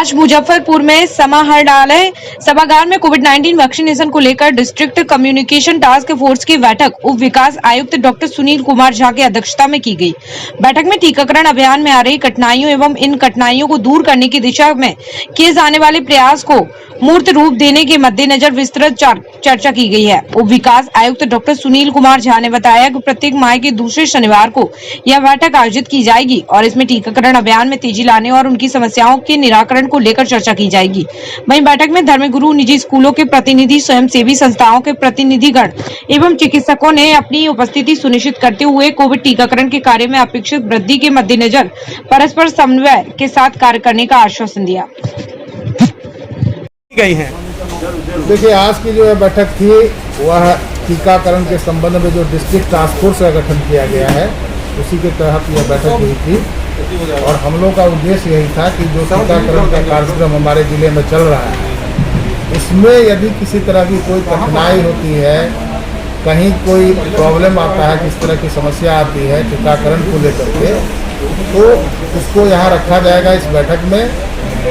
आज मुजफ्फरपुर में समाहरणालय सभागार में कोविड-19 वैक्सीनेशन को लेकर डिस्ट्रिक्ट कम्युनिकेशन टास्क फोर्स की बैठक उप विकास आयुक्त डॉक्टर सुनील कुमार झा की अध्यक्षता में की गई। बैठक में टीकाकरण अभियान में आ रही कठिनाइयों एवं इन कठिनाइयों को दूर करने की दिशा में किए जाने वाले प्रयास को मूर्त रूप देने के मद्देनजर विस्तृत चर्चा की गई है। उप विकास आयुक्त डॉक्टर सुनील कुमार झा ने बताया कि प्रत्येक माह के दूसरे शनिवार को यह बैठक आयोजित की जाएगी और इसमें टीकाकरण अभियान में तेजी लाने और उनकी समस्याओं के निराकरण को लेकर चर्चा की जाएगी। वहीं बैठक में धर्मगुरु, निजी स्कूलों के प्रतिनिधि, स्वयंसेवी संस्थाओं के प्रतिनिधिगण एवं चिकित्सकों ने अपनी उपस्थिति सुनिश्चित करते हुए कोविड टीकाकरण के कार्य में अपेक्षित वृद्धि के मद्देनजर परस्पर समन्वय के साथ कार्य करने का आश्वासन दिया। गई हैं। देखिए, आज की जो बैठक थी वह टीकाकरण के संबंध में जो डिस्ट्रिक्ट टास्क फोर्स का गठन किया गया है उसी के तहत यह बैठक हुई थी और हम लोग का उद्देश्य यही था कि जो टीकाकरण का कार्यक्रम हमारे जिले में चल रहा है इसमें यदि किसी तरह की कोई कठिनाई होती है, कहीं कोई प्रॉब्लम आता है, किस तरह की समस्या आती है टीकाकरण को लेकर के, तो उसको यहाँ रखा जाएगा इस बैठक में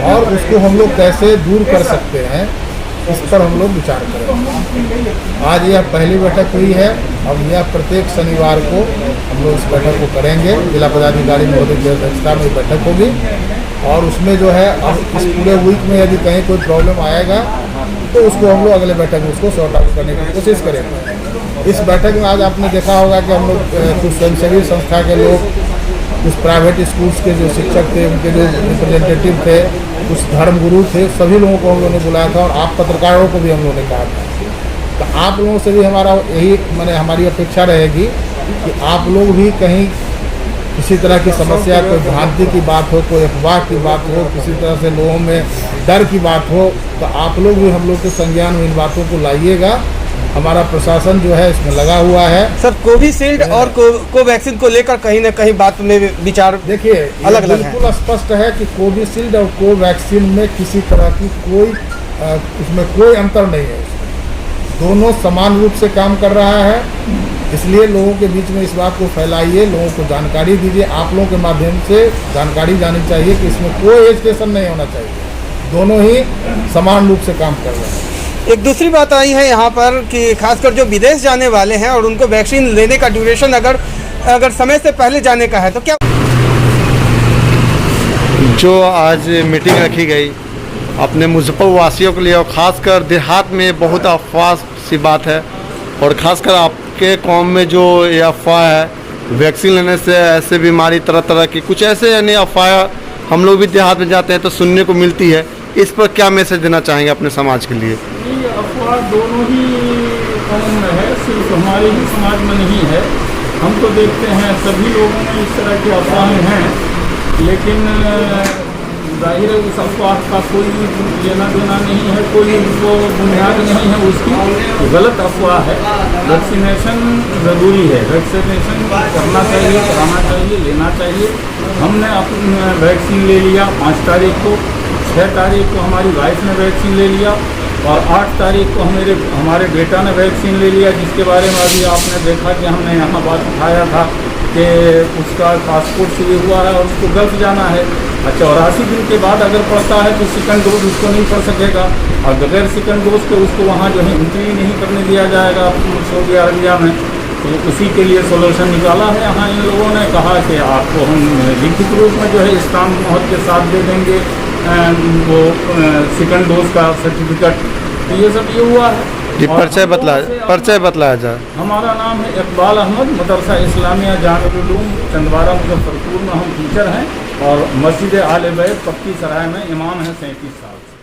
और उसको हम लोग कैसे दूर कर सकते हैं इस पर हम लोग विचार करेंगे। आज यह पहली बैठक हुई है। अब यह प्रत्येक शनिवार को हम लोग इस बैठक को करेंगे। जिला पदाधिकारी महोदय की अध्यक्षता में बैठक होगी और उसमें जो है अब इस पूरे वीक में यदि कहीं कोई प्रॉब्लम आएगा तो उसको हम लोग अगले बैठक में उसको सॉर्ट आउट करने की कोशिश करेंगे। इस बैठक में आज आपने देखा होगा कि हम लोग कुछ स्वयंसेवी संस्था के लोग, कुछ प्राइवेट स्कूल्स के जो शिक्षक थे, उनके जो रिप्रेजेंटेटिव थे, कुछ धर्मगुरु थे, सभी लोगों को हम लोगों ने बुलाया था और आप पत्रकारों को भी हम लोगों ने कहा था। तो आप लोगों से भी हमारा यही हमारी अपेक्षा रहेगी कि आप लोग भी कहीं किसी तरह की समस्या, कोई भ्रांति की बात हो, कोई अफवाह की बात हो, किसी तरह से लोगों में डर की बात हो, तो आप लोग भी हम लोग के संज्ञान में इन बातों को लाइएगा। हमारा प्रशासन जो है इसमें लगा हुआ है। सर, कोविशील्ड और कोवैक्सीन को लेकर कहीं न कहीं बात में विचार देखिए अलग अलग है। बिल्कुल स्पष्ट है कि कोविशील्ड और कोवैक्सीन में किसी तरह की उसमें कोई अंतर नहीं है। दोनों समान रूप से काम कर रहा है, इसलिए लोगों के बीच में इस बात को फैलाइए, लोगों को जानकारी दीजिए। आप लोगों के माध्यम से जानकारी जानी चाहिए कि इसमें कोई हेजिटेशन नहीं होना चाहिए। दोनों ही समान रूप से काम कर रहे हैं। एक दूसरी बात आई है यहाँ पर कि खासकर जो विदेश जाने वाले हैं और उनको वैक्सीन लेने का ड्यूरेशन अगर समय से पहले जाने का है तो क्या जो आज मीटिंग रखी गई अपने मुजफ्फरपुर वासियों के लिए और ख़ासकर देहात में बहुत अफवाह सी बात है और ख़ासकर आपके कौम में जो ये अफवाह है वैक्सीन लेने से ऐसे बीमारी तरह तरह की कुछ ऐसे यानी अफवाह हम लोग भी देहात में जाते हैं तो सुनने को मिलती है। इस पर क्या मैसेज देना चाहेंगे अपने समाज के लिए? ये अफवाह दोनों ही कौम में है, सिर्फ हमारे ही समाज में नहीं है। हम तो देखते हैं सभी लोगों में इस तरह की अफवाहें हैं, लेकिन जाहिर है उस अफवाह का कोई लेना देना नहीं है, कोई वो बुनियाद नहीं है उसकी, गलत अफवाह है। वैक्सीनेशन ज़रूरी है, वैक्सीनेशन करना चाहिए, कराना चाहिए, लेना चाहिए। हमने अपनी वैक्सीन ले लिया 5 तारीख को, 6 तारीख को हमारी वाइफ ने वैक्सीन ले लिया और 8 तारीख को हमारे बेटा ने वैक्सीन ले लिया, जिसके बारे में अभी आपने देखा कि हमने यहाँ बात उठाया था कि उसका पासपोर्ट शुरू हुआ है और उसको गल्फ जाना है। 84 दिन के बाद अगर पड़ता है तो सेकंड डोज उसको नहीं पड़ सकेगा और बगैर सेकंड डोज के उसको वहाँ जो है एंट्री नहीं करने दिया जाएगा सऊदी अरबिया में। तो उसी के लिए सोल्यूशन निकाला है। यहाँ इन लोगों ने कहा कि आपको हम लिखित रूप में जो है स्टाम्प मोहर के साथ दे देंगे वो सेकंड डोज का सर्टिफिकेट। तो ये सब ये हुआ है। परिचय बतलाया जाए। हमारा नाम है इकबाल अहमद, मदरसा इस्लामिया जामिउल उलूम चंदवारा मुजफ्फरपुर में हम टीचर हैं और मस्जिद आले बैत पक्की सराय में इमाम हैं 37 साल से।